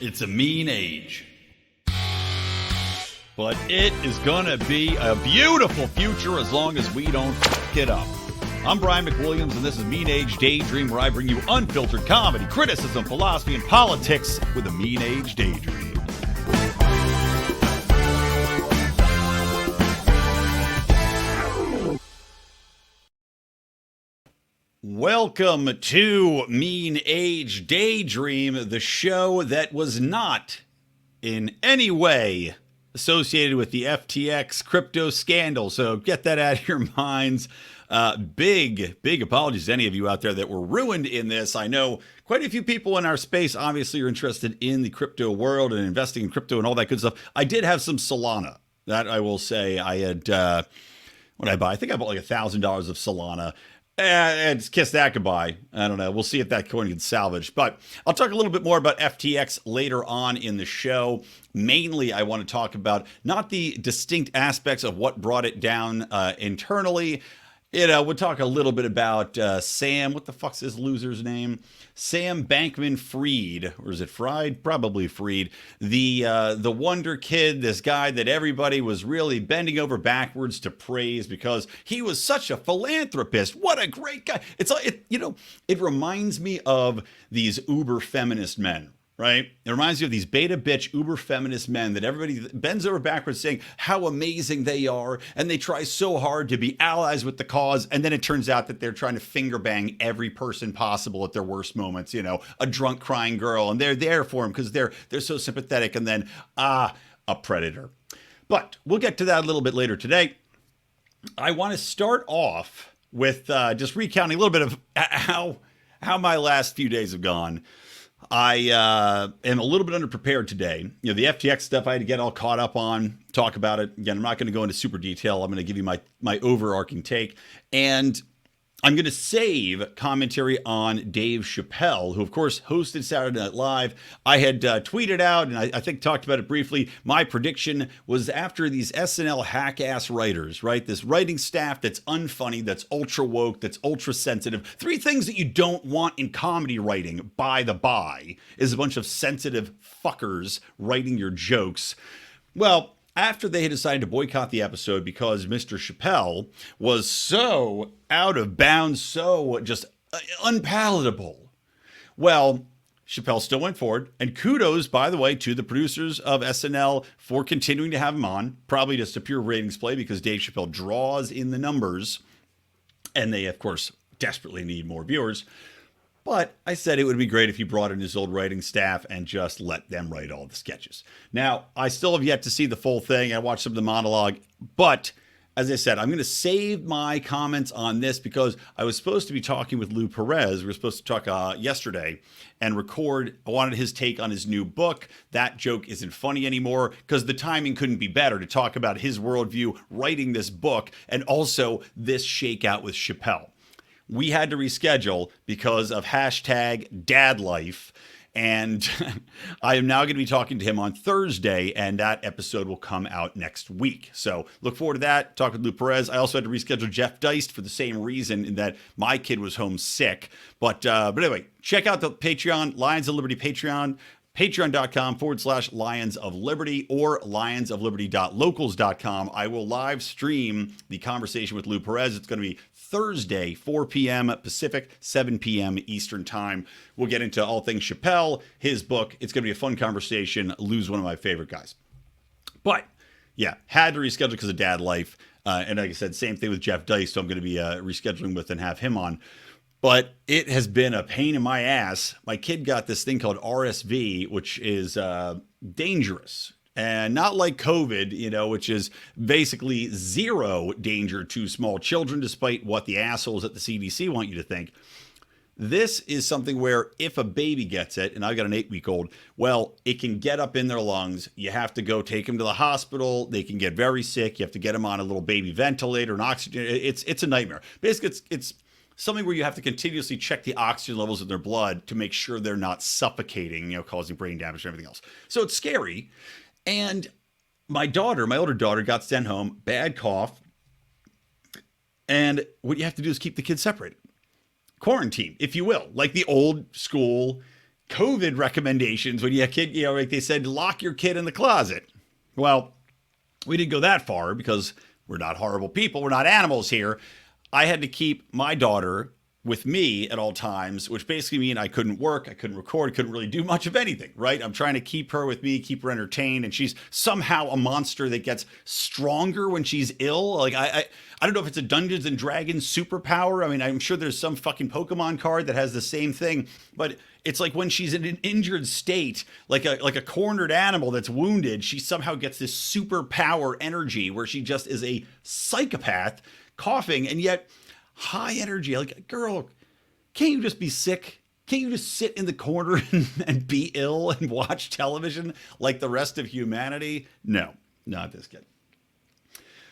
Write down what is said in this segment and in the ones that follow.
It's a mean age. But it is going to be a beautiful future as long as we don't fuck it up. I'm Brian McWilliams, and this is Mean Age Daydream, where I bring you unfiltered comedy, criticism, philosophy, and politics with a Mean Age Daydream. Welcome to Mean Age Daydream, the show that was not in any way associated with the FTX crypto scandal. So get that out of your minds. Big apologies to any of you out there that were ruined in this. I know quite a few people in our space obviously are interested in the crypto world and investing in crypto and all that good stuff. I did have some Solana. That I will say. I had, what did I buy? I think I bought like $1,000 of Solana. And kiss that goodbye. I don't know. We'll see if that coin gets salvaged. But I'll talk a little bit more about FTX later on in the show. Mainly, I want to talk about not the distinct aspects of what brought it down internally. We'll talk a little bit about Sam. What the fuck's this loser's name? Sam Bankman-Fried, or is it Fried? Probably Fried. The wonder kid, this guy that everybody was really bending over backwards to praise because he was such a philanthropist. What a great guy! It reminds me of these uber feminist men. Right? It reminds you of these beta bitch uber feminist men that everybody bends over backwards saying how amazing they are, and they try so hard to be allies with the cause, and then it turns out that they're trying to finger bang every person possible at their worst moments, a drunk crying girl, and they're there for them because they're so sympathetic, and then a predator. But we'll get to that a little bit later today. I want to start off with just recounting a little bit of how my last few days have gone. I am a little bit underprepared today. The FTX stuff I had to get all caught up on, talk about it. Again, I'm not going to go into super detail. I'm going to give you my overarching take. And I'm going to save commentary on Dave Chappelle, who, of course, hosted Saturday Night Live. I had tweeted out, and I think talked about it briefly. My prediction was after these SNL hack-ass writers, right? This writing staff that's unfunny, that's ultra woke, that's ultra sensitive. Three things that you don't want in comedy writing, by the by, is a bunch of sensitive fuckers writing your jokes. Well, after they had decided to boycott the episode because Mr. Chappelle was so out of bounds, so just unpalatable. Well, Chappelle still went forward, and kudos, by the way, to the producers of SNL for continuing to have him on. Probably just a pure ratings play because Dave Chappelle draws in the numbers, and they, of course, desperately need more viewers. But I said it would be great if he brought in his old writing staff and just let them write all the sketches. Now, I still have yet to see the full thing. I watched some of the monologue. But as I said, I'm going to save my comments on this because I was supposed to be talking with Lou Perez. We were supposed to talk yesterday and record. I wanted his take on his new book. That joke isn't funny anymore because the timing couldn't be better to talk about his worldview, writing this book, and also this shakeout with Chappelle. We had to reschedule because of hashtag dad life. And I am now going to be talking to him on Thursday, and that episode will come out next week. So look forward to that. Talk with Lou Perez. I also had to reschedule Jeff Deist for the same reason, in that my kid was home sick. But anyway, check out the Patreon, Lions of Liberty Patreon. Patreon.com/Lions of Liberty or lionsofliberty.locals.com. I will live stream the conversation with Lou Perez. It's going to be Thursday, 4 p.m. Pacific, 7 p.m. Eastern Time. We'll get into all things Chappelle, his book. It's going to be a fun conversation. Lou's one of my favorite guys. But, yeah, had to reschedule because of dad life. And like I said, same thing with Jeff Deist, so I'm going to be rescheduling with and have him on. But it has been a pain in my ass. My kid got this thing called RSV, which is dangerous. And not like COVID, which is basically zero danger to small children, despite what the assholes at the CDC want you to think. This is something where if a baby gets it, and I've got an 8-week-old, well, it can get up in their lungs. You have to go take them to the hospital. They can get very sick. You have to get them on a little baby ventilator and oxygen. It's a nightmare. Basically, it's something where you have to continuously check the oxygen levels in their blood to make sure they're not suffocating, causing brain damage and everything else. So it's scary. And my older daughter, got sent home, bad cough. And what you have to do is keep the kids separated. Quarantine, if you will, like the old school COVID recommendations when you have a kid, like they said, lock your kid in the closet. Well, we didn't go that far because we're not horrible people. We're not animals here. I had to keep my daughter with me at all times, which basically mean I couldn't work, I couldn't record, couldn't really do much of anything, right? I'm trying to keep her with me, keep her entertained, and she's somehow a monster that gets stronger when she's ill. Like I don't know if it's a Dungeons and Dragons superpower. I mean, I'm sure there's some fucking Pokemon card that has the same thing, but it's like when she's in an injured state, like a cornered animal that's wounded, she somehow gets this superpower energy where she just is a psychopath, coughing, and yet high energy. Like, girl, can't you just be sick? Can't you just sit in the corner and be ill and watch television like the rest of humanity? No, not this kid.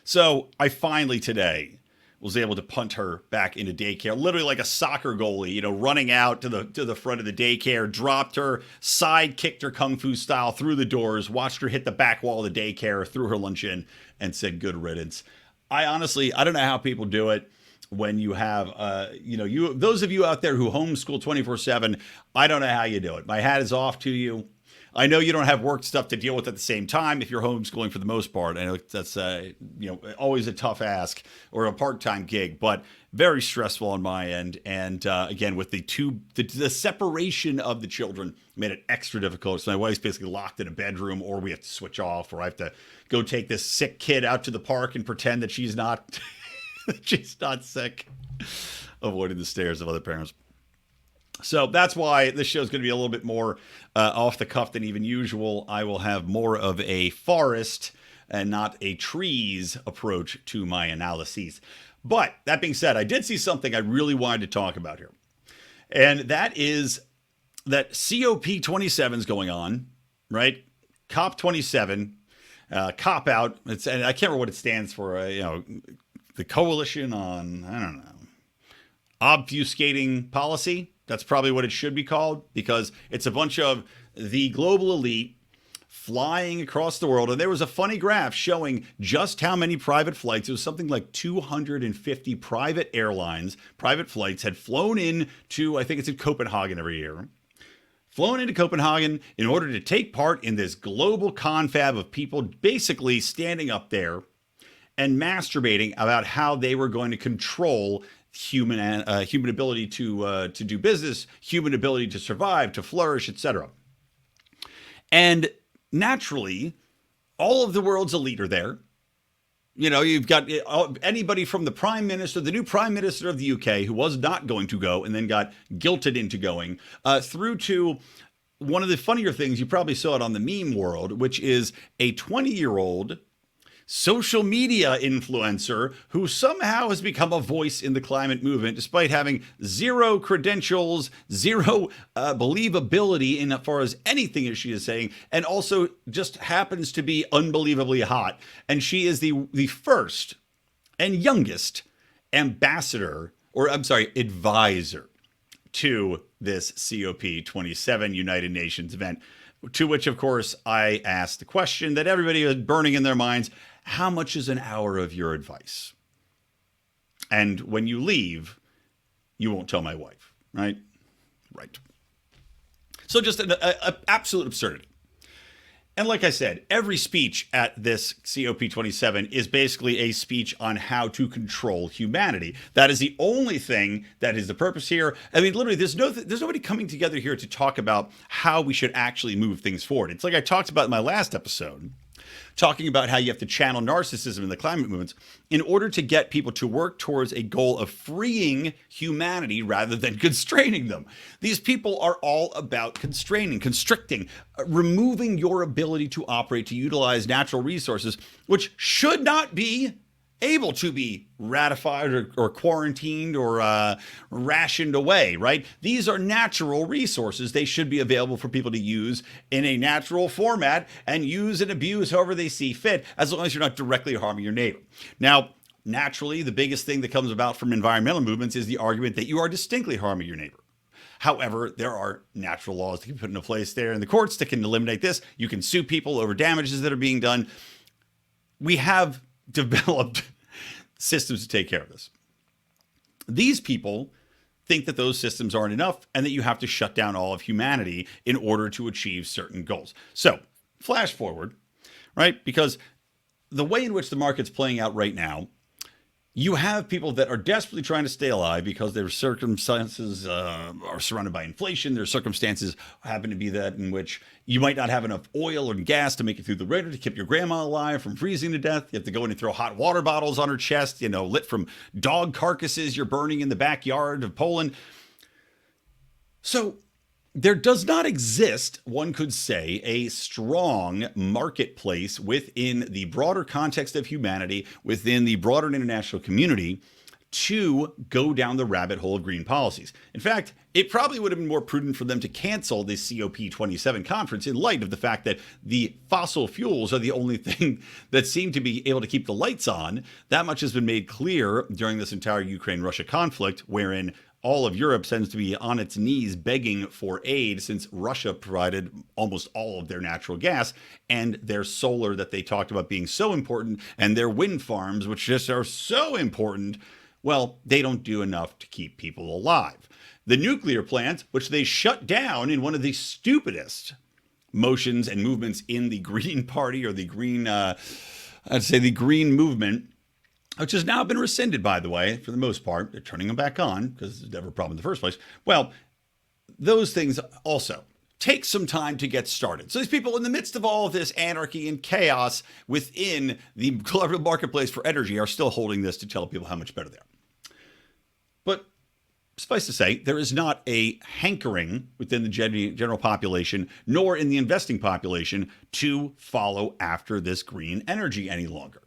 So I finally today was able to punt her back into daycare, literally like a soccer goalie, running out to the front of the daycare, dropped her, side kicked her kung fu style through the doors, watched her hit the back wall of the daycare, threw her lunch in, and said good riddance. I don't know how people do it. When you have, those of you out there who homeschool 24/7, I don't know how you do it. My hat is off to you. I know you don't have work stuff to deal with at the same time if you're homeschooling for the most part. I know that's, always a tough ask or a part-time gig, but very stressful on my end. And again, with the separation of the children made it extra difficult. So my wife's basically locked in a bedroom, or we have to switch off, or I have to go take this sick kid out to the park and pretend that she's not... she's not sick, avoiding the stares of other parents. So that's why this show is going to be a little bit more off the cuff than even usual. I will have more of a forest and not a trees approach to my analyses. But that being said, I did see something I really wanted to talk about here. And that is that COP27 is going on, right? COP27, cop out. And I can't remember what it stands for, the Coalition on, I don't know, obfuscating policy. That's probably what it should be called, because it's a bunch of the global elite flying across the world. And there was a funny graph showing just how many private flights. It was something like 250 private flights had flown in to, I think it's in Copenhagen every year, flown into Copenhagen in order to take part in this global confab of people basically standing up there and masturbating about how they were going to control human ability to do business, human ability to survive, to flourish, etc. And naturally, all of the world's elite are there. You've got anybody from the prime minister, the new prime minister of the UK, who was not going to go and then got guilted into going, through to one of the funnier things, you probably saw it on the meme world, which is a 20-year-old social media influencer who somehow has become a voice in the climate movement, despite having zero credentials, zero believability in as far as anything as she is saying, and also just happens to be unbelievably hot. And she is the first and youngest advisor to this COP27 United Nations event. To which, of course, I asked the question that everybody was burning in their minds: how much is an hour of your advice? And when you leave, you won't tell my wife, right? Right. So just an absolute absurdity. And like I said, every speech at this COP27 is basically a speech on how to control humanity. That is the only thing that is the purpose here. I mean, literally, there's nobody coming together here to talk about how we should actually move things forward. It's like I talked about in my last episode, talking about how you have to channel narcissism in the climate movements in order to get people to work towards a goal of freeing humanity rather than constraining them. These people are all about constricting, removing your ability to operate, to utilize natural resources, which should not be able to be ratified or quarantined or rationed away, right? These are natural resources. They should be available for people to use in a natural format and use and abuse however they see fit, as long as you're not directly harming your neighbor. Now, naturally, the biggest thing that comes about from environmental movements is the argument that you are distinctly harming your neighbor. However, there are natural laws that can be put into place there in the courts that can eliminate this. You can sue people over damages that are being done. We have developed systems to take care of this. These people think that those systems aren't enough and that you have to shut down all of humanity in order to achieve certain goals. So, flash forward, right? Because the way in which the market's playing out right now, you have people that are desperately trying to stay alive because their circumstances are surrounded by inflation. Their circumstances happen to be that in which you might not have enough oil and gas to make it through the winter to keep your grandma alive from freezing to death. You have to go in and throw hot water bottles on her chest, lit from dog carcasses you're burning in the backyard of Poland. So there does not exist, one could say, a strong marketplace within the broader context of humanity, within the broader international community, to go down the rabbit hole of green policies. In fact, it probably would have been more prudent for them to cancel the COP27 conference in light of the fact that the fossil fuels are the only thing that seem to be able to keep the lights on. That much has been made clear during this entire Ukraine-Russia conflict, wherein all of Europe tends to be on its knees begging for aid since Russia provided almost all of their natural gas and their solar that they talked about being so important and their wind farms, which just are so important. Well, they don't do enough to keep people alive. The nuclear plants, which they shut down in one of the stupidest motions and movements in the Green Party or the Green, the Green movement, which has now been rescinded, by the way, for the most part. They're turning them back on because there's never a problem in the first place. Well, those things also take some time to get started. So these people in the midst of all of this anarchy and chaos within the global marketplace for energy are still holding this to tell people how much better they are. But suffice to say, there is not a hankering within the general population, nor in the investing population, to follow after this green energy any longer.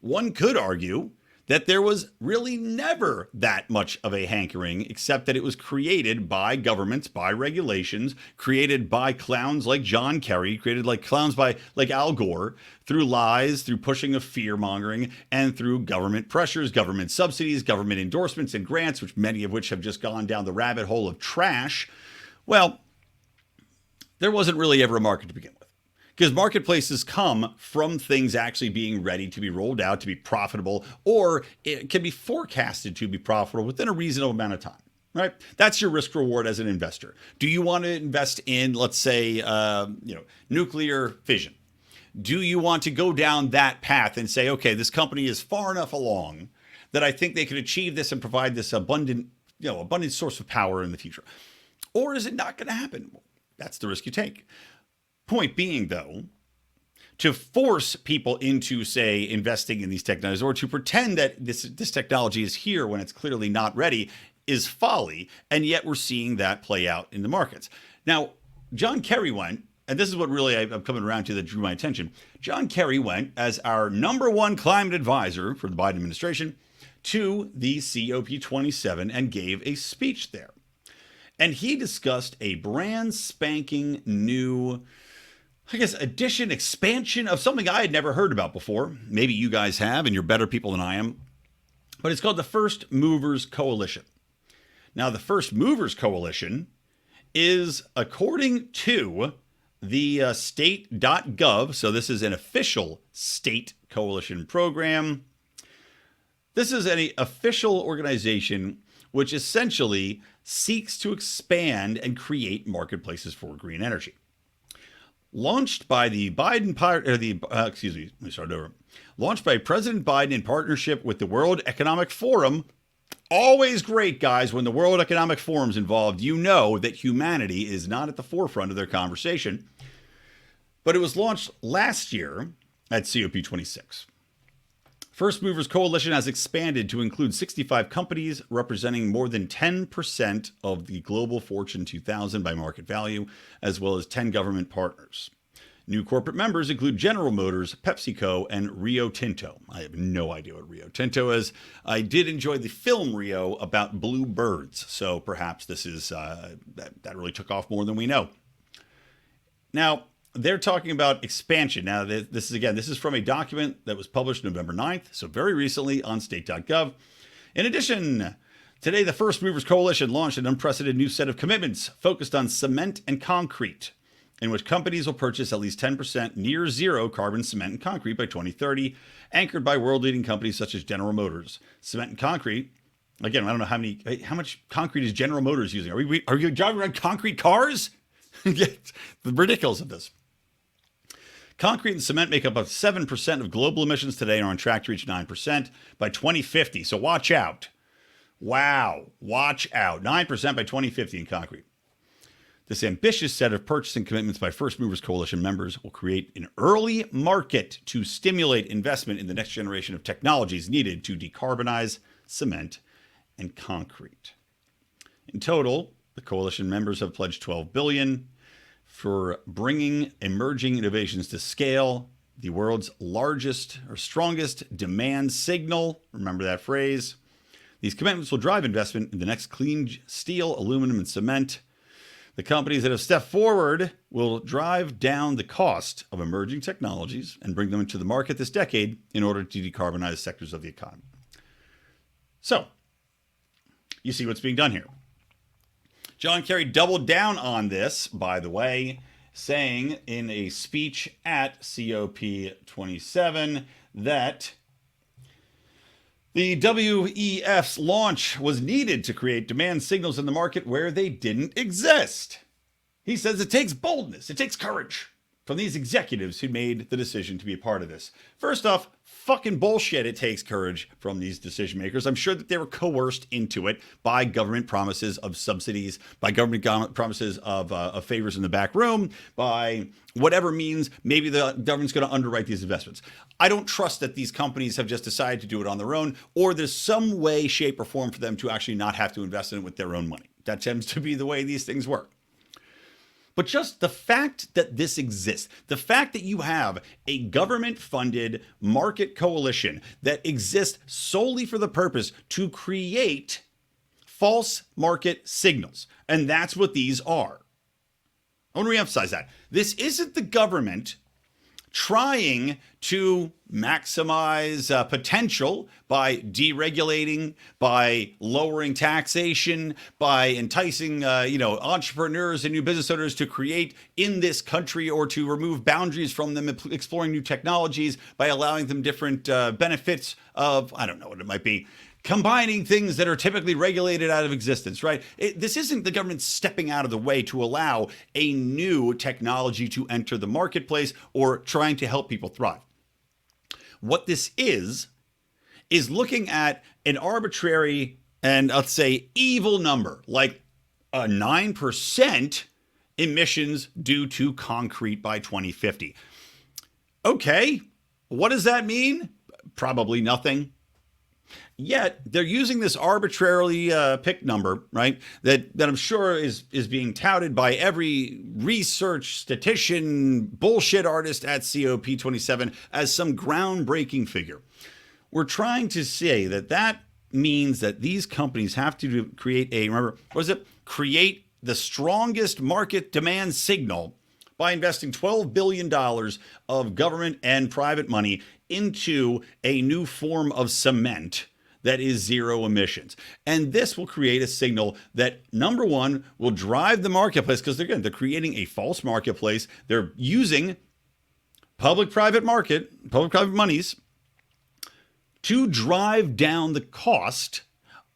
One could argue that there was really never that much of a hankering, except that it was created by governments, by regulations, created by clowns like John Kerry, created like clowns like Al Gore, through lies, through pushing of fear-mongering, and through government pressures, government subsidies, government endorsements and grants, which many of which have just gone down the rabbit hole of trash. Well, there wasn't really ever a market to begin with. Because marketplaces come from things actually being ready to be rolled out, to be profitable, or it can be forecasted to be profitable within a reasonable amount of time, right? That's your risk reward as an investor. Do you want to invest in, let's say, nuclear fission? Do you want to go down that path and say, okay, this company is far enough along that I think they could achieve this and provide this abundant source of power in the future? Or is it not going to happen? Well, that's the risk you take. Point being, though, to force people into, say, investing in these technologies or to pretend that this technology is here when it's clearly not ready is folly. And yet we're seeing that play out in the markets. Now, John Kerry went, and this is what really I'm coming around to that drew my attention. John Kerry went as our #1 climate advisor for the Biden administration to the COP27 and gave a speech there. And he discussed a brand spanking new expansion of something I had never heard about before. Maybe you guys have, and you're better people than I am. But it's called the First Movers Coalition. Now, the First Movers Coalition is, according to the state.gov, so this is an official state coalition program. This is an official organization which essentially seeks to expand and create marketplaces for green energy. Launched by Launched by President Biden in partnership with the World Economic Forum. Always great, guys, when the World Economic Forum's involved. You know that humanity is not at the forefront of their conversation. But it was launched last year at COP26. First Movers Coalition has expanded to include 65 companies representing more than 10% of the global Fortune 2000 by market value, as well as 10 government partners. New corporate members include General Motors, PepsiCo, and Rio Tinto. I have no idea what Rio Tinto is. I did enjoy the film Rio about blue birds, so perhaps this is that really took off more than we know. Now, they're talking about expansion. Now, this is from a document that was published November 9th, so very recently on state.gov. In addition, today the First Movers Coalition launched an unprecedented new set of commitments focused on cement and concrete, in which companies will purchase at least 10% near zero carbon cement and concrete by 2030, anchored by world-leading companies such as General Motors. Cement and concrete Again, I don't know how much concrete is General Motors using. Are you driving around concrete cars? The ridiculous of this. Concrete and cement make up 7% of global emissions today and are on track to reach 9% by 2050. So watch out. Wow. Watch out. 9% by 2050 in concrete. This ambitious set of purchasing commitments by First Movers Coalition members will create an early market to stimulate investment in the next generation of technologies needed to decarbonize cement and concrete. In total, the coalition members have pledged $12 billion for bringing emerging innovations to scale, the world's largest or strongest demand signal. Remember that phrase. These commitments will drive investment in the next clean steel, aluminum, and cement. The companies that have stepped forward will drive down the cost of emerging technologies and bring them into the market this decade in order to decarbonize sectors of the economy. So, you see what's being done here. John Kerry doubled down on this, by the way, saying in a speech at COP27 that the WEF's launch was needed to create demand signals in the market where they didn't exist. He says it takes boldness, it takes courage from these executives who made the decision to be a part of this. First off, fucking bullshit, it takes courage from these decision makers. I'm sure that they were coerced into it by government promises of subsidies, by government promises of favors in the back room, by whatever means maybe the government's going to underwrite these investments. I don't trust that these companies have just decided to do it on their own, or there's some way, shape, or form for them to actually not have to invest in it with their own money. That tends to be the way these things work. But just the fact that this exists, the fact that you have a government-funded market coalition that exists solely for the purpose to create false market signals, and that's what these are. I want to reemphasize that. This isn't the government trying to maximize potential by deregulating, by lowering taxation, by enticing entrepreneurs and new business owners to create in this country or to remove boundaries from them, exploring new technologies, by allowing them different benefits of, I don't know what it might be, combining things that are typically regulated out of existence, right? This isn't the government stepping out of the way to allow a new technology to enter the marketplace or trying to help people thrive. What this is looking at an arbitrary and, let's say, evil number, like a 9% emissions due to concrete by 2050. Okay, what does that mean? Probably nothing. Yet they're using this arbitrarily picked number, right? That I'm sure is being touted by every research statistician, bullshit artist at COP27 as some groundbreaking figure. We're trying to say that means that these companies have to create create the strongest market demand signal by investing $12 billion of government and private money into a new form of cement that is zero emissions. And this will create a signal that, number one, will drive the marketplace, because they're creating a false marketplace. They're using public-private monies to drive down the cost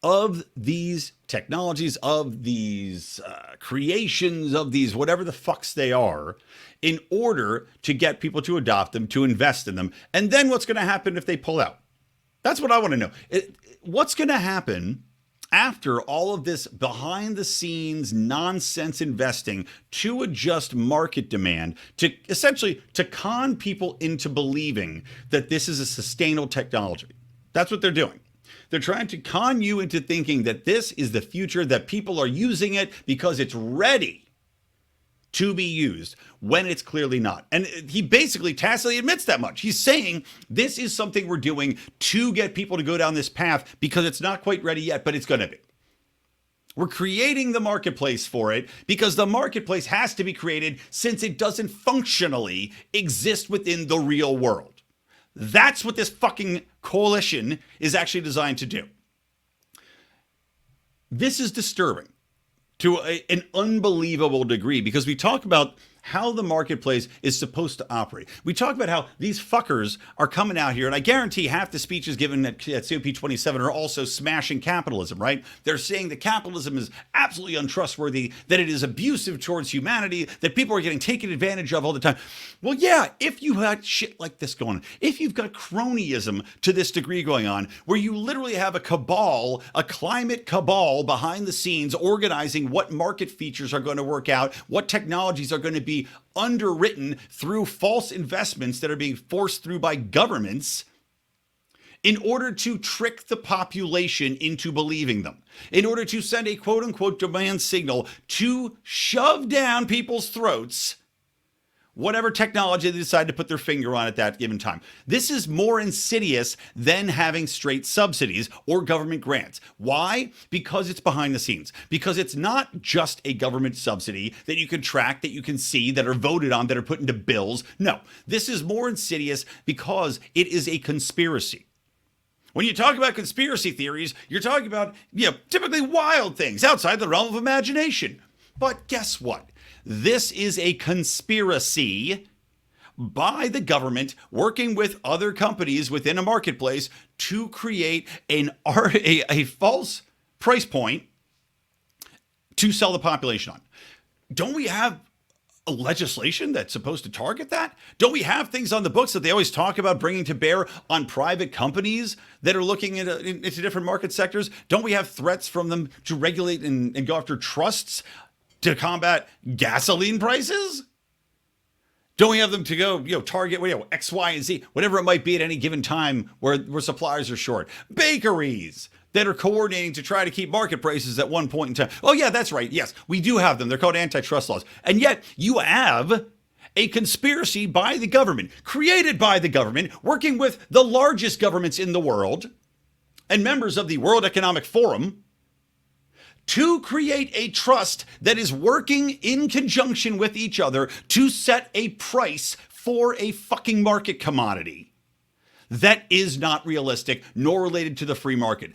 of these technologies, of these creations, of these whatever the fucks they are, in order to get people to adopt them, to invest in them. And then what's going to happen if they pull out? That's what I want to know. What's going to happen after all of this behind the scenes nonsense investing to adjust market demand, to essentially to con people into believing that this is a sustainable technology? That's what they're doing. They're trying to con you into thinking that this is the future, that people are using it because it's ready to be used, when it's clearly not. And he basically tacitly admits that much. He's saying this is something we're doing to get people to go down this path because it's not quite ready yet, but it's going to be. We're creating the marketplace for it because the marketplace has to be created since it doesn't functionally exist within the real world. That's what this fucking coalition is actually designed to do. This is disturbing to an unbelievable degree, because we talk about how the marketplace is supposed to operate. We talk about how these fuckers are coming out here, and I guarantee half the speeches given at COP27 are also smashing capitalism, right? They're saying that capitalism is absolutely untrustworthy, that it is abusive towards humanity, that people are getting taken advantage of all the time. Well, yeah, if you had shit like this going on, if you've got cronyism to this degree going on, where you literally have a cabal, a climate cabal behind the scenes organizing what market features are going to work out, what technologies are going to be underwritten through false investments that are being forced through by governments in order to trick the population into believing them, in order to send a quote unquote demand signal to shove down people's throats whatever technology they decide to put their finger on at that given time. This is more insidious than having straight subsidies or government grants. Why? Because it's behind the scenes. Because it's not just a government subsidy that you can track, that you can see, that are voted on, that are put into bills. No, this is more insidious because it is a conspiracy. When you talk about conspiracy theories, you're talking about, typically wild things outside the realm of imagination. But guess what? This is a conspiracy by the government working with other companies within a marketplace to create a false price point to sell the population on. Don't we have a legislation that's supposed to target that? Don't we have things on the books that they always talk about bringing to bear on private companies that are looking into different market sectors? Don't we have threats from them to regulate and go after trusts to combat gasoline prices? Don't we have them to go, target X, Y, and Z, whatever it might be at any given time where suppliers are short? Bakeries that are coordinating to try to keep market prices at one point in time. Oh yeah, that's right. Yes, we do have them. They're called antitrust laws. And yet you have a conspiracy by the government, created by the government, working with the largest governments in the world and members of the World Economic Forum, to create a trust that is working in conjunction with each other to set a price for a fucking market commodity that is not realistic nor related to the free market.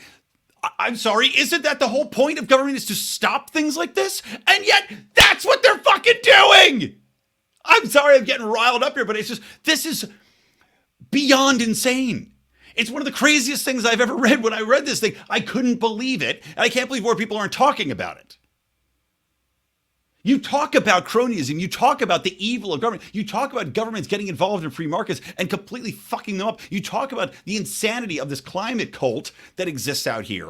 I'm sorry, isn't that the whole point of government, is to stop things like this? And yet, that's what they're fucking doing! I'm sorry I'm getting riled up here, but this is beyond insane. It's one of the craziest things I've ever read. When I read this thing, I couldn't believe it. And I can't believe more people aren't talking about it. You talk about cronyism. You talk about the evil of government. You talk about governments getting involved in free markets and completely fucking them up. You talk about the insanity of this climate cult that exists out here.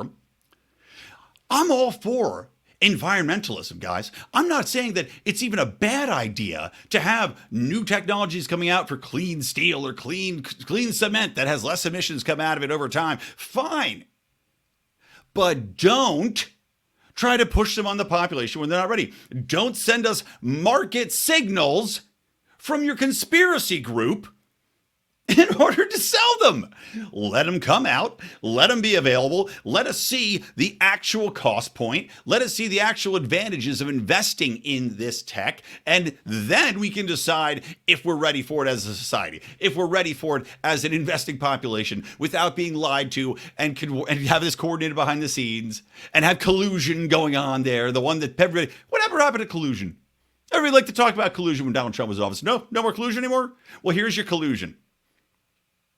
I'm all for environmentalism, guys. I'm not saying that it's even a bad idea to have new technologies coming out for clean steel or clean cement that has less emissions come out of it over time. Fine. But don't try to push them on the population when they're not ready. Don't send us market signals from your conspiracy group in order to sell them. Let them come out. Let them be available. Let us see the actual cost point. Let us see the actual advantages of investing in this tech. And then we can decide if we're ready for it as a society, if we're ready for it as an investing population without being lied to and have this coordinated behind the scenes and have collusion going on there. The one that everybody, whatever happened to collusion? Everybody liked to talk about collusion when Donald Trump was in office. No more collusion anymore? Well, here's your collusion.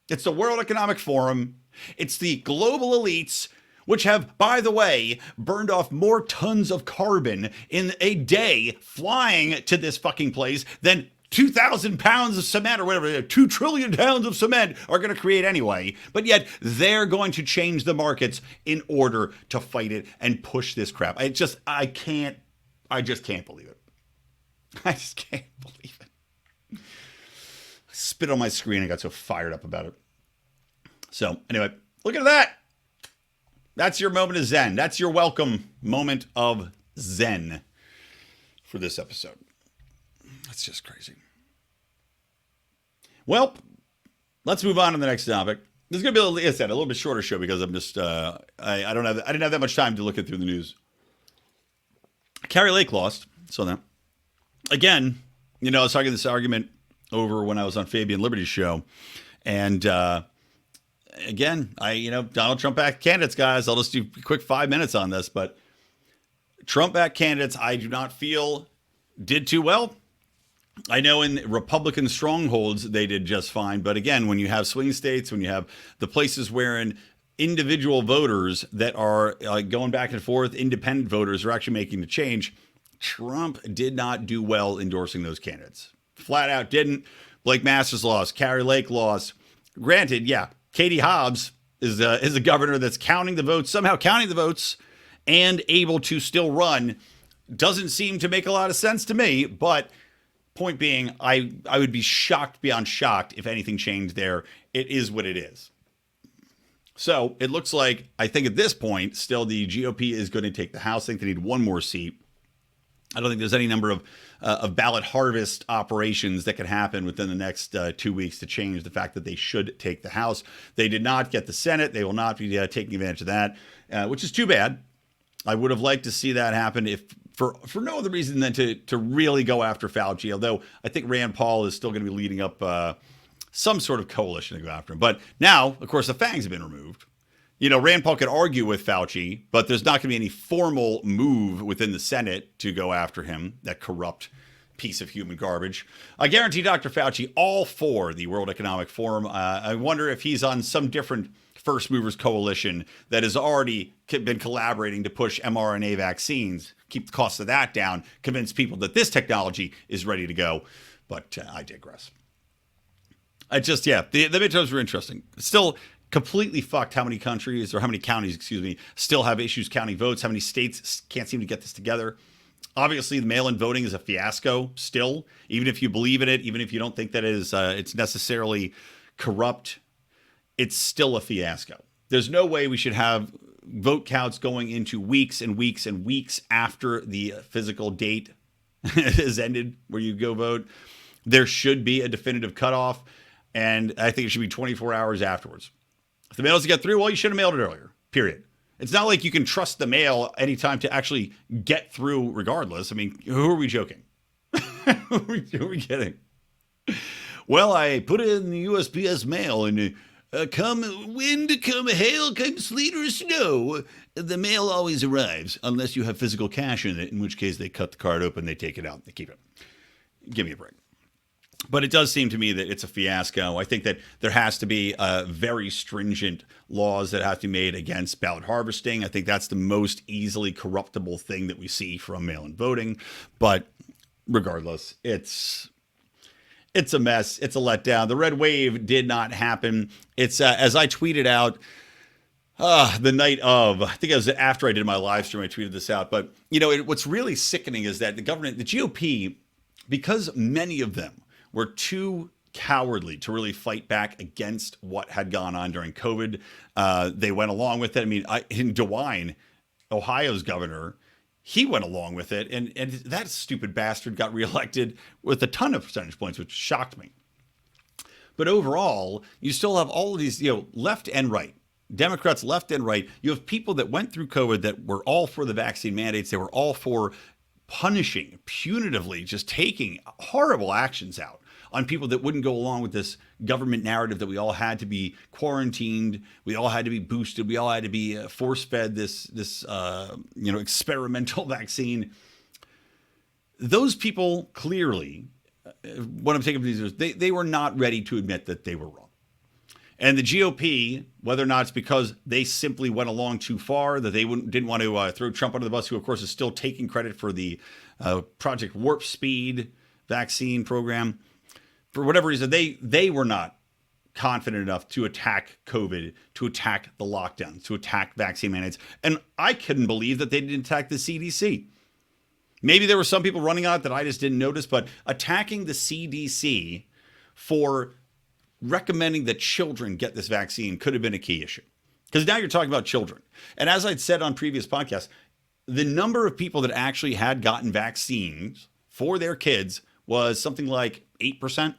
It's the World Economic Forum. It's the global elites, which have, by the way, burned off more tons of carbon in a day flying to this fucking place than 2,000 pounds of cement or whatever, 2 trillion pounds of cement are going to create anyway. But yet they're going to change the markets in order to fight it and push this crap. I just can't believe it. I just can't believe it. Spit on my screen. I got so fired up about it. So anyway, look at that. That's your moment of Zen. That's your welcome moment of Zen for this episode. That's just crazy. Well, let's move on to the next topic. This is going to be, like I said, a little bit shorter show because I'm just, I didn't have that much time to look through the news. Carrie Lake lost. So that, again, I was talking this argument over when I was on Fabian Liberty's show. And again, Donald Trump-backed candidates, guys, I'll just do a quick 5 minutes on this. But Trump-backed candidates, I do not feel did too well. I know in Republican strongholds they did just fine, but again, when you have swing states, when you have the places wherein individual voters that are going back and forth, independent voters are actually making the change, Trump did not do well endorsing those candidates. Flat out didn't. Blake Masters lost. Carrie Lake lost. Granted, yeah, Katie Hobbs is a governor that's counting the votes, somehow counting the votes, and able to still run. Doesn't seem to make a lot of sense to me, but point being, I would be shocked beyond shocked if anything changed there. It is what it is. So it looks like, I think at this point, still the GOP is going to take the House. I think they need one more seat. I don't think there's any number of ballot harvest operations that could happen within the next 2 weeks to change the fact that they should take the House. They did not get the Senate. They will not be taking advantage of that, which is too bad. I would have liked to see that happen if for no other reason than to really go after Fauci, although I think Rand Paul is still going to be leading up some sort of coalition to go after him. But now, of course, the fangs have been removed. You know, Rand Paul could argue with Fauci, but there's not going to be any formal move within the Senate to go after him, that corrupt piece of human garbage. I guarantee Dr. Fauci all for the World Economic Forum. I wonder if he's on some different first movers coalition that has already been collaborating to push mRNA vaccines, keep the cost of that down, convince people that this technology is ready to go. But I digress. The midterms were interesting. Still completely fucked how many countries, or how many counties, still have issues counting votes. How many states can't seem to get this together. Obviously, the mail-in voting is a fiasco still, even if you believe in it, even if you don't think that it's necessarily corrupt, it's still a fiasco. There's no way we should have vote counts going into weeks and weeks and weeks after the physical date has ended where you go vote. There should be a definitive cutoff, and I think it should be 24 hours afterwards. If the mail doesn't get through, well, you should have mailed it earlier, period. It's not like you can trust the mail anytime to actually get through regardless. I mean, who are we joking? Who are we kidding? Well, I put it in the USPS mail, and come wind, come hail, come sleet or snow, the mail always arrives, unless you have physical cash in it, in which case they cut the card open, they take it out, they keep it. Give me a break. But it does seem to me that it's a fiasco. I think that there has to be very stringent laws that have to be made against ballot harvesting. I think that's the most easily corruptible thing that we see from mail-in voting. But regardless, it's a mess. It's a letdown. The red wave did not happen. It's as I tweeted out the night of, I think it was after I did my live stream, I tweeted this out. But, what's really sickening is that the GOP, because many of them were too cowardly to really fight back against what had gone on during COVID. They went along with it. I mean, in DeWine, Ohio's governor, he went along with it. And that stupid bastard got reelected with a ton of percentage points, which shocked me. But overall, you still have all of these, left and right. Democrats left and right. You have people that went through COVID that were all for the vaccine mandates. They were all for punishing punitively, just taking horrible actions out on people that wouldn't go along with this government narrative that we all had to be quarantined, we all had to be boosted, we all had to be force-fed this experimental vaccine. Those people clearly, what I'm taking from these is they were not ready to admit that they were wrong. And the GOP, whether or not it's because they simply went along too far, that they didn't want to throw Trump under the bus, who, of course, is still taking credit for the Project Warp Speed vaccine program. For whatever reason, they were not confident enough to attack COVID, to attack the lockdowns, to attack vaccine mandates. And I couldn't believe that they didn't attack the CDC. Maybe there were some people running on it that I just didn't notice, but attacking the CDC for recommending that children get this vaccine could have been a key issue. Because now you're talking about children. And as I'd said on previous podcasts, the number of people that actually had gotten vaccines for their kids was something like 8%.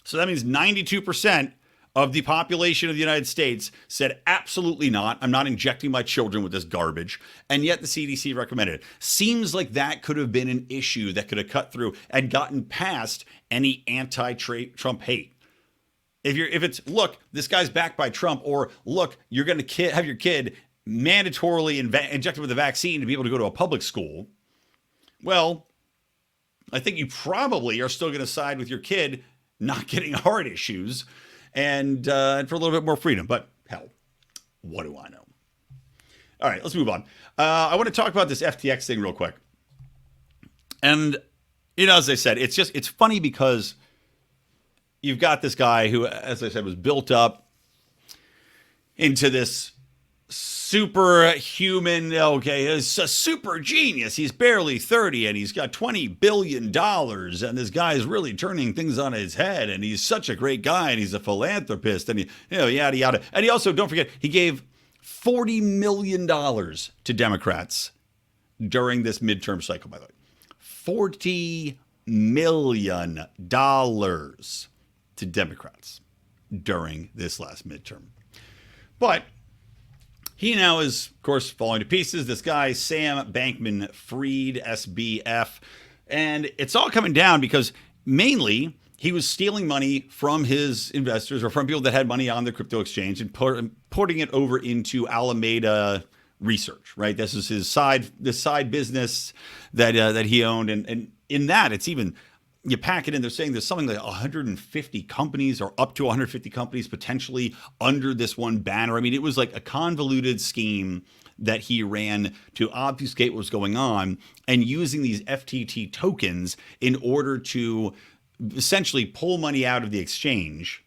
So that means 92% of the population of the United States said, absolutely not. I'm not injecting my children with this garbage. And yet the CDC recommended it. Seems like that could have been an issue that could have cut through and gotten past any anti-Trump hate. If it's, look, this guy's backed by Trump, or look, you're going to have your kid mandatorily injected with a vaccine to be able to go to a public school. Well, I think you probably are still going to side with your kid not getting heart issues and for a little bit more freedom. But hell, what do I know? All right, let's move on. I want to talk about this FTX thing real quick. And, as I said, it's funny because you've got this guy who, as I said, was built up into this superhuman, okay, he's a super genius. He's barely 30 and he's got $20 billion. And this guy is really turning things on his head. And he's such a great guy and he's a philanthropist and, yada, yada. And he also, don't forget, he gave $40 million to Democrats during this midterm cycle, by the way. $40 million to Democrats during this last midterm. But he now is, of course, falling to pieces. This guy, Sam Bankman-Fried, SBF. And it's all coming down because mainly he was stealing money from his investors or from people that had money on the crypto exchange and putting it over into Alameda Research, right? This is his side business that he owned. And in that, it's even, you pack it in, they're saying there's something like 150 companies or up to 150 companies potentially under this one banner. I mean, it was like a convoluted scheme that he ran to obfuscate what was going on and using these FTT tokens in order to essentially pull money out of the exchange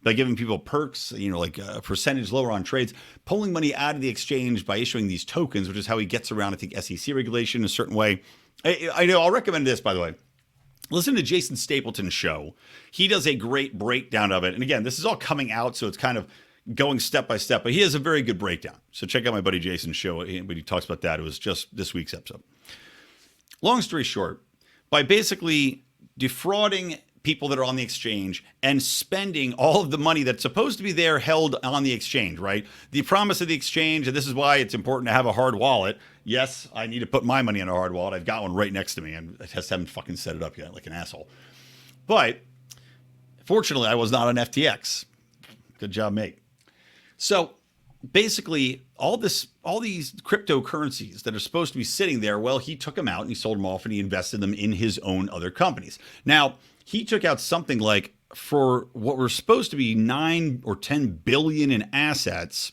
by giving people perks, like a percentage lower on trades, pulling money out of the exchange by issuing these tokens, which is how he gets around, I think, SEC regulation in a certain way. I know, I'll recommend this, by the way. Listen to Jason Stapleton's show. He does a great breakdown of it. And again, this is all coming out, so it's kind of going step by step, but he has a very good breakdown. So check out my buddy Jason's show when he talks about that. It was just this week's episode. Long story short, by basically defrauding people that are on the exchange and spending all of the money that's supposed to be there held on the exchange, right? The promise of the exchange, and this is why it's important to have a hard wallet. Yes, I need to put my money in a hard wallet. I've got one right next to me and I just haven't fucking set it up yet like an asshole. But fortunately, I was not on FTX. Good job, mate. So basically, all these cryptocurrencies that are supposed to be sitting there, well, he took them out and he sold them off and he invested them in his own other companies. Now, he took out something like, for what were supposed to be 9 or 10 billion in assets,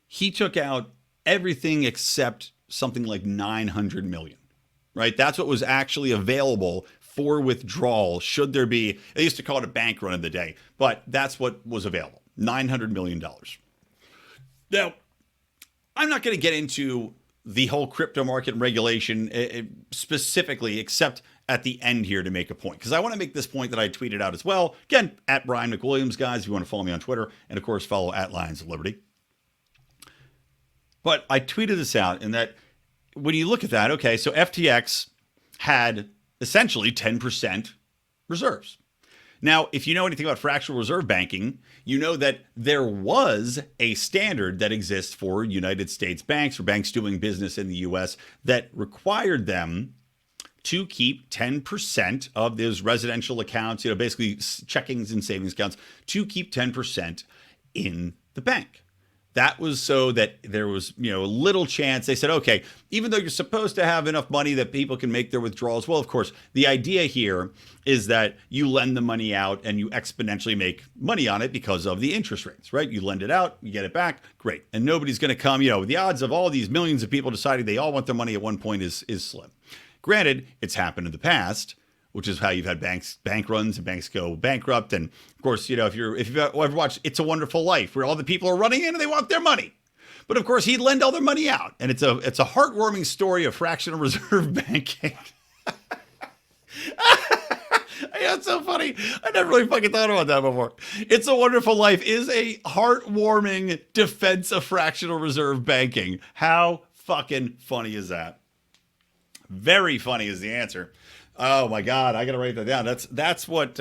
he took out everything except something like 900 million, right? That's what was actually available for withdrawal. Should there be, they used to call it a bank run of the day, but that's what was available, $900 million. Now, I'm not going to get into the whole crypto market and regulation specifically, except at the end here to make a point, because I want to make this point that I tweeted out as well. Again, at Brian McWilliams, guys, if you want to follow me on Twitter, and of course, follow at Lions of Liberty. But I tweeted this out, and that when you look at that, okay, so FTX had essentially 10% reserves. Now, if you know anything about fractional reserve banking, you know that there was a standard that exists for United States banks or banks doing business in the U.S. that required them to keep 10% of those residential accounts, basically checkings and savings accounts, to keep 10% in the bank. That was so that there was, a little chance. They said, okay, even though you're supposed to have enough money that people can make their withdrawals, well, of course, the idea here is that you lend the money out and you exponentially make money on it because of the interest rates, right? You lend it out, you get it back, great. And nobody's going to come, the odds of all these millions of people deciding they all want their money at one point is slim. Granted, it's happened in the past, which is how you've had bank runs and banks go bankrupt. And of course, if you've ever watched It's a Wonderful Life, where all the people are running in and they want their money. But of course, he'd lend all their money out. And it's a heartwarming story of fractional reserve banking. That's so funny. I never really fucking thought about that before. It's a Wonderful Life is a heartwarming defense of fractional reserve banking. How fucking funny is that? Very funny is the answer. Oh my God, I gotta write that down. That's what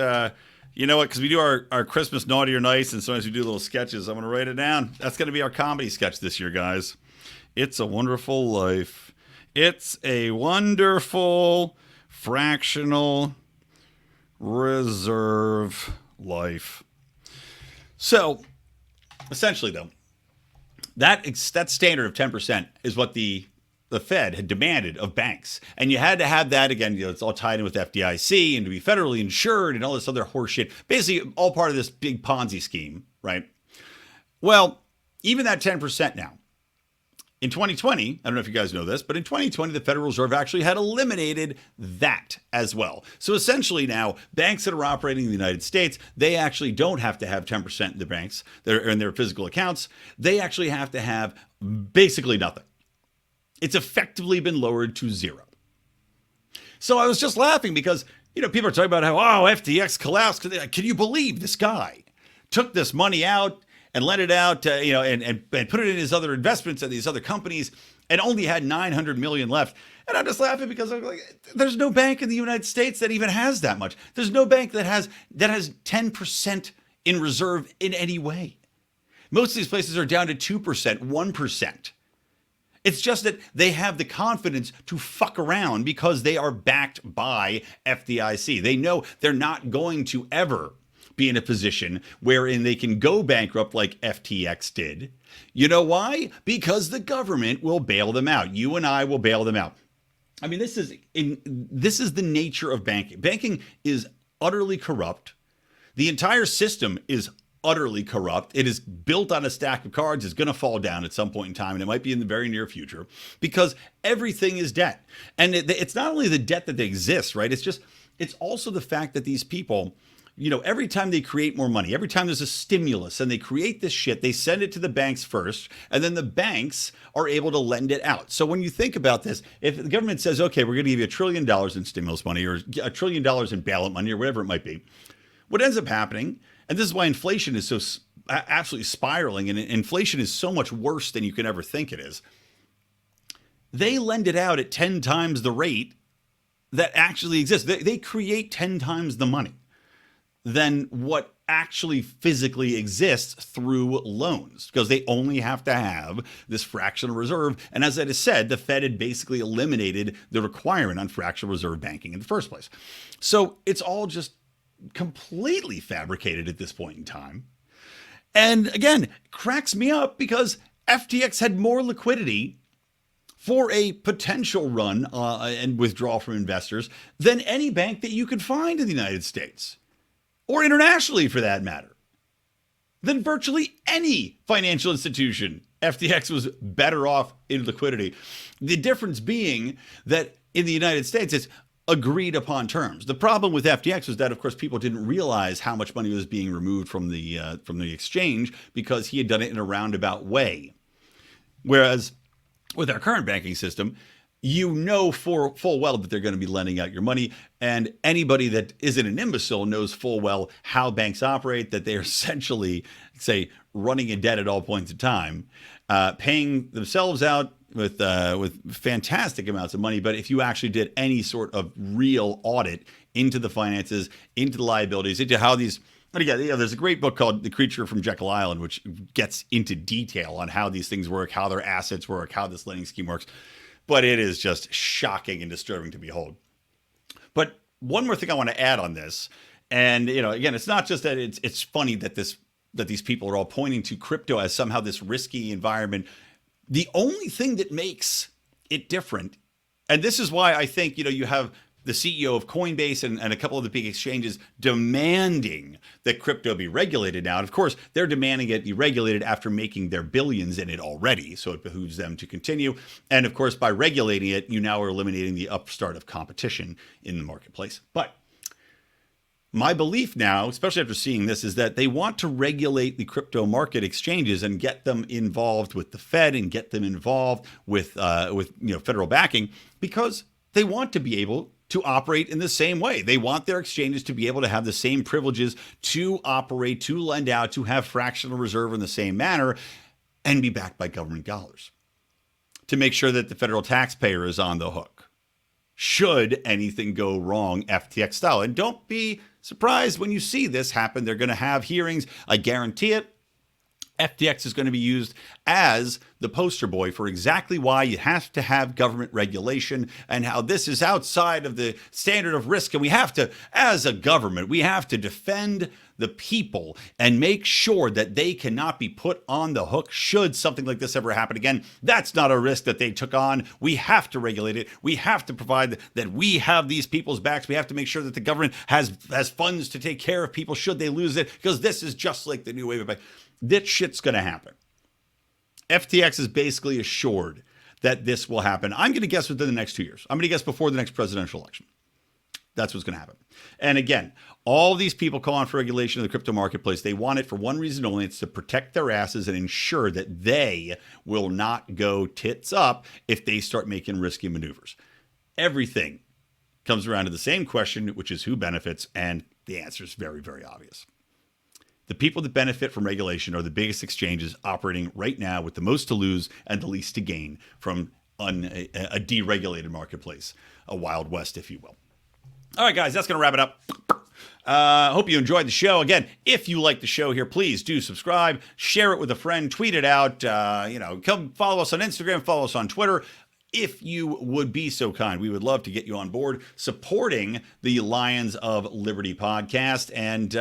you know what? Because we do our Christmas naughty or nice, and sometimes we do little sketches. I'm gonna write it down. That's gonna be our comedy sketch this year, guys. It's a Wonderful Life. It's a wonderful fractional reserve life. So, essentially, though, that standard of 10% is what the the Fed had demanded of banks. And you had to have that, again, it's all tied in with FDIC and to be federally insured and all this other horseshit. Basically, all part of this big Ponzi scheme, right? Well, even that 10% now. In 2020, I don't know if you guys know this, but in 2020, the Federal Reserve actually had eliminated that as well. So essentially now, banks that are operating in the United States, they actually don't have to have 10% in the banks that are in their physical accounts. They actually have to have basically nothing. It's effectively been lowered to zero. So I was just laughing because, people are talking about how, FTX collapsed. Can you believe this guy took this money out and lent it out, and put it in his other investments and these other companies and only had 900 million left. And I'm just laughing because I'm like, there's no bank in the United States that even has that much. There's no bank that has 10% in reserve in any way. Most of these places are down to 2%, 1%. It's just that they have the confidence to fuck around because they are backed by FDIC. They know they're not going to ever be in a position wherein they can go bankrupt like FTX did. You know why? Because the government will bail them out. You and I will bail them out. I mean, this is the nature of banking. Banking is utterly corrupt. The entire system is utterly corrupt. It is built on a stack of cards. It's going to fall down at some point in time, and it might be in the very near future because everything is debt. And it's not only the debt that exists, right? It's also the fact that these people, every time they create more money, every time there's a stimulus and they create this shit, they send it to the banks first, and then the banks are able to lend it out. So when you think about this, if the government says, okay, we're going to give you $1 trillion in stimulus money or $1 trillion in bailout money or whatever it might be, what ends up happening, and this is why inflation is so absolutely spiraling, and inflation is so much worse than you can ever think it is, they lend it out at 10 times the rate that actually exists. They create 10 times the money than what actually physically exists through loans, because they only have to have this fractional reserve. And as I just said, the Fed had basically eliminated the requirement on fractional reserve banking in the first place. So it's all just completely fabricated at this point in time. And again, cracks me up because FTX had more liquidity for a potential run and withdrawal from investors than any bank that you could find in the United States, or internationally for that matter, than virtually any financial institution. FTX was better off in liquidity. The difference being that in the United States, it's agreed upon terms. The problem with FTX was that, of course, people didn't realize how much money was being removed from the exchange because he had done it in a roundabout way. Whereas with our current banking system, full well that they're going to be lending out your money. And anybody that isn't an imbecile knows full well how banks operate, that they're essentially, say, running in debt at all points in time, paying themselves out with fantastic amounts of money. But if you actually did any sort of real audit into the finances, into the liabilities, into how these, and again, there's a great book called The Creature from Jekyll Island, which gets into detail on how these things work, how their assets work, how this lending scheme works. But it is just shocking and disturbing to behold. But one more thing I want to add on this, and again, it's not just that it's funny that these people are all pointing to crypto as somehow this risky environment. The only thing that makes it different, and this is why I think you have the CEO of Coinbase and a couple of the big exchanges demanding that crypto be regulated now. And of course, they're demanding it be regulated after making their billions in it already. So it behooves them to continue. And of course, by regulating it, you now are eliminating the upstart of competition in the marketplace. But my belief now, especially after seeing this, is that they want to regulate the crypto market exchanges and get them involved with the Fed and get them involved with federal backing, because they want to be able to operate in the same way. They want their exchanges to be able to have the same privileges to operate, to lend out, to have fractional reserve in the same manner, and be backed by government dollars to make sure that the federal taxpayer is on the hook should anything go wrong FTX style. And don't be surprised when you see this happen. They're going to have hearings. I guarantee it. FTX is going to be used as the poster boy for exactly why you have to have government regulation and how this is outside of the standard of risk. And we have to, as a government, we have to defend the people and make sure that they cannot be put on the hook should something like this ever happen again. That's not a risk that they took on. We have to regulate it. We have to provide that we have these people's backs. We have to make sure that the government has funds to take care of people should they lose it, because this is just like the new wave of bank. That shit's going to happen. FTX is basically assured that this will happen. I'm going to guess within the next 2 years. I'm going to guess before the next presidential election. That's what's going to happen. And again, all these people calling for regulation of the crypto marketplace, they want it for one reason only. It's to protect their asses and ensure that they will not go tits up if they start making risky maneuvers. Everything comes around to the same question, which is who benefits, and the answer is very, very obvious. The people that benefit from regulation are the biggest exchanges operating right now with the most to lose and the least to gain from a deregulated marketplace, a Wild West, if you will. All right, guys, that's going to wrap it up. Hope you enjoyed the show. Again, if you like the show here, please do subscribe, share it with a friend, tweet it out. Come follow us on Instagram, follow us on Twitter. If you would be so kind, we would love to get you on board supporting the Lions of Liberty podcast. And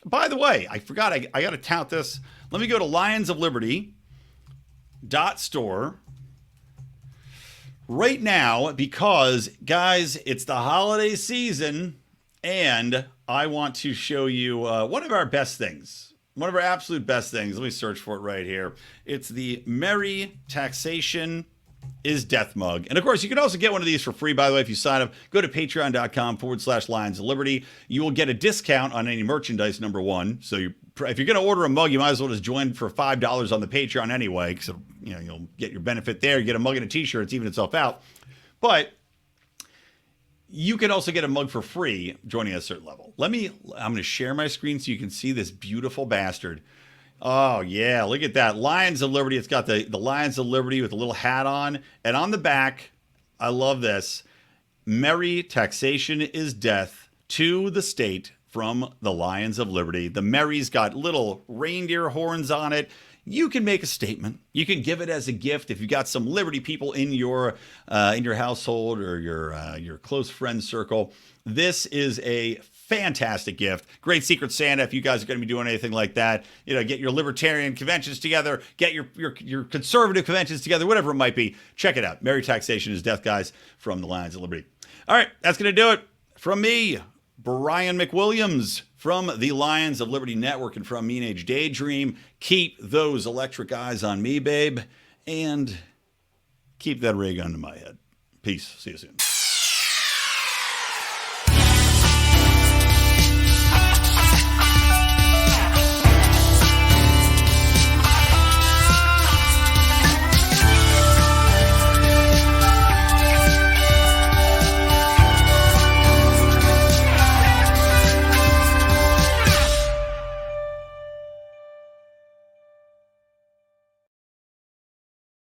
by the way, I forgot, I got to tout this. Let me go to lionsofliberty.store right now, because, guys, it's the holiday season, and I want to show you one of our best things. One of our absolute best things. Let me search for it right here. It's the Merry Taxation is Death mug. And of course, you can also get one of these for free, by the way, if you sign up. Go to patreon.com/Lions of Liberty. You will get a discount on any merchandise, number one. So if you're going to order a mug, you might as well just join for $5 on the Patreon anyway. So you'll get your benefit there. You get a mug and a t-shirt. It's even itself out. But you can also get a mug for free joining at a certain level. I'm going to share my screen so you can see this beautiful bastard. Oh, yeah. Look at that. Lions of Liberty. It's got the Lions of Liberty with a little hat on. And on the back, I love this. Merry Taxation is Death to the state from the Lions of Liberty. The Merry's got little reindeer horns on it. You can make a statement. You can give it as a gift if you got some Liberty people in your household or your close friend circle. This is a fantastic gift. Great Secret Santa if you guys are going to be doing anything like that. Get your libertarian conventions together, get your conservative conventions together, whatever it might be. Check it out. Merry Taxation is Death, guys, from the Lions of Liberty. All right, that's going to do it. From me, Brian McWilliams, from the Lions of Liberty Network and from Mean Age Daydream. Keep those electric eyes on me, babe, and keep that ray gun to my head. Peace. See you soon.